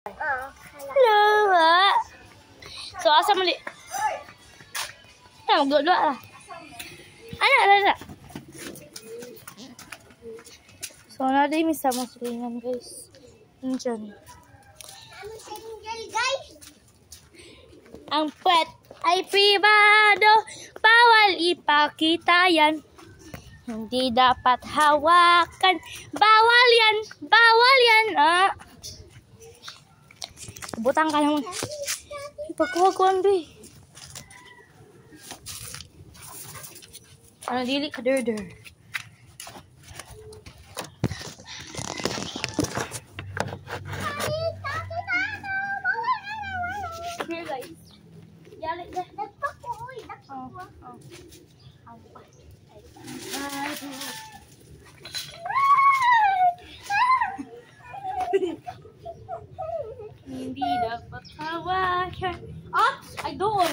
Hello, so asa muli? Magdua lah. Ana. So na din misa mo sulingan guys. Diyan. Ang puwet ay privado, bawal ipakita yan. Hindi dapat hawakan, bawal yan. Butang ka naman. Ipagkuha-kuhan, be. Ano, dili ka der. Here, guys. Yalik na. Hindi dapat hawakan. Ay doon.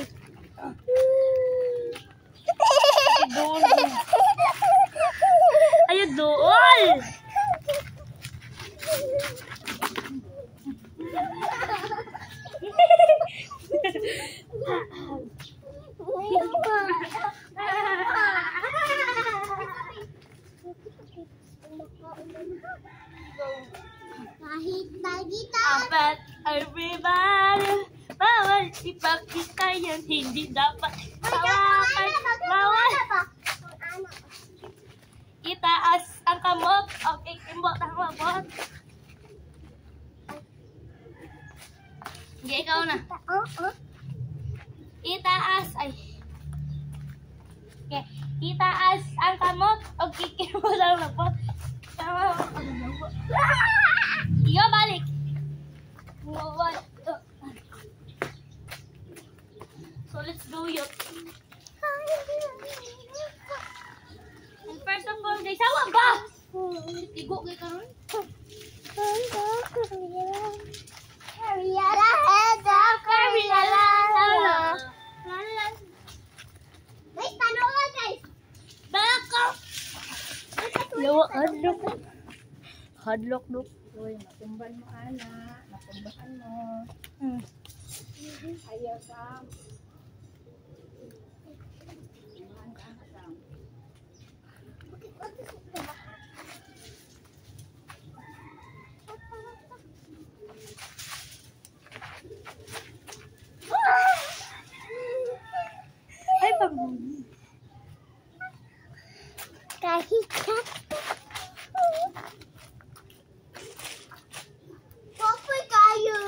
Ay doon. Kahit bagita. Apat everybody, bawal ipakita yan. Hindi dapat hawakan, bawal. Itaas ang kamot. Okay, kimbot ang mabot. Hindi, ikaw na. Itaas. Ay. Okay. Itaas ang kamot. Okay, kimbot ang mabot. Iyo, balik. So, let's do it. And first of all, guys, awa ba? Tigo kayo karon. Guys, tanawa guys. Bako! Hadlock. Uy, matumban mo, anak. Matumbahan mo. Ayaw ka. Ay, pag Kahit Popoy kayo.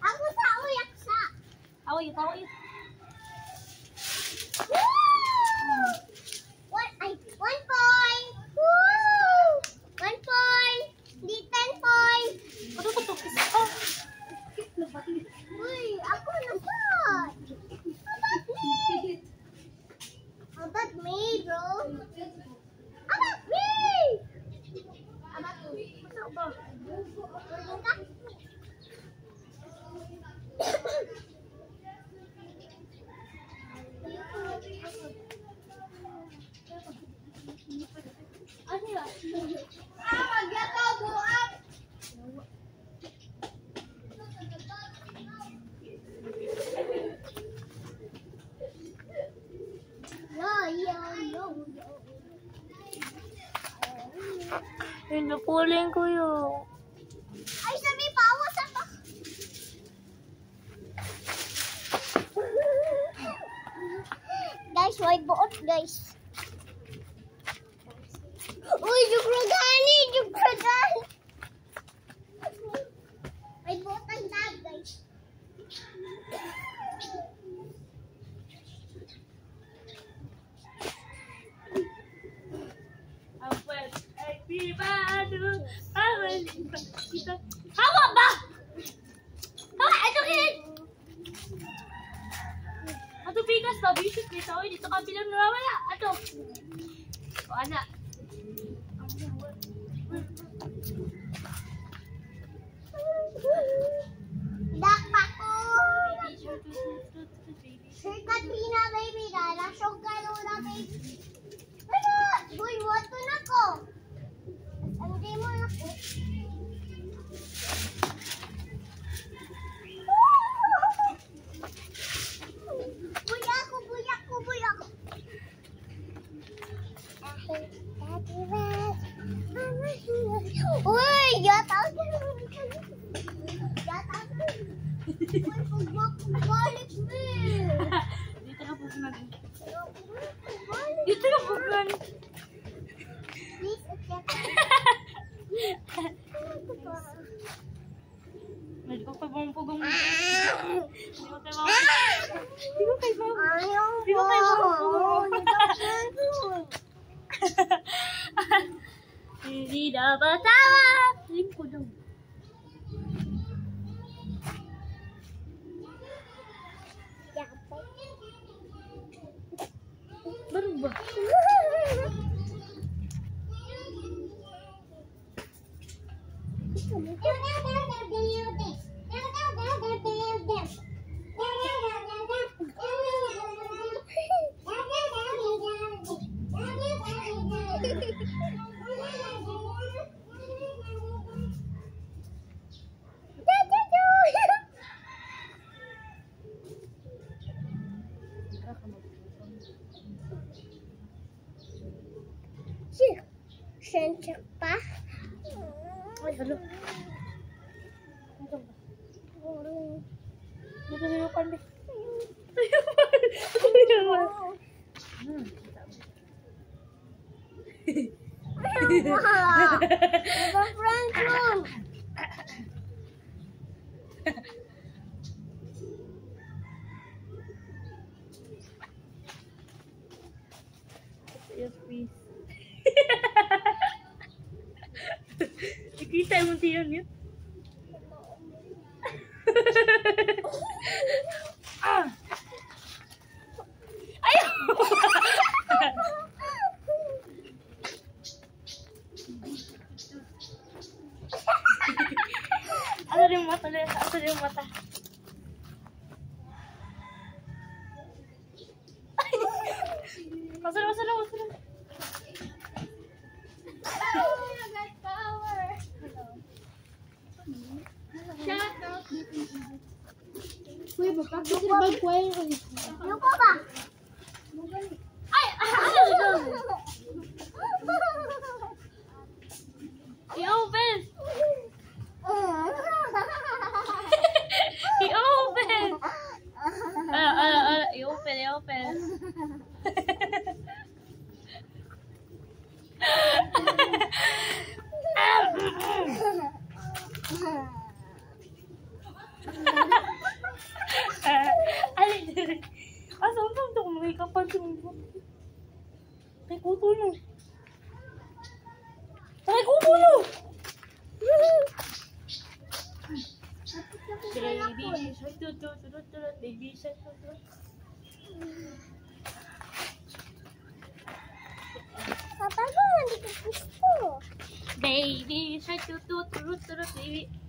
Ako sa uyak sa. away. One point. Woo! 1 point. Di 10 point. Uy, ako na ba? How about me, bro? How about me? How about me? Masuk ba? Tulong ka? Magyakaw mo up! Yo. Pinupuling ko yun. Ay, sabi pa ako sa pa. Guys, may buot, guys. Uy, jukragani. May buot ang tag, guys. Ang puwet ay privado, bawal ipakita. Hawa ba? Ito kin! Ato bigas ba? Bisit ni Saoy. Dito ka bilang nawawala. Ato. O, anak. Dakpa ko. Sir Katrina, baby. Nalasog ka na, baby. Uy, yata ako. Yata ako. Balik mo. Dito na po namin. Dito na po namin. Please, Medyo ko pagpapagong mo. Hindi ko kayo makakas. Hindi ko kayo makakas. Hindi ko kayo makakas. Hindi dapat tawa. Tingin ko daw. Baru ba? Sensor pa? Ay, halo. Dito na yung pandi. The front room. Yes, please. Nakita mo siya yun. Ah! Ayaw! Asa yung mata na? Asa yung mata? Masarap, masarap, masarap. Uy, baka kasi bagkway ko. Yuko ba? Ay! Ano ito? I-open! I-open! I-open, i-open. Asa ang ito kung may kapansin mo? Kay kuto na. Kay kuto na! Baby shark, baby shark, Papa ko, hindi ko gusto. baby shark, baby.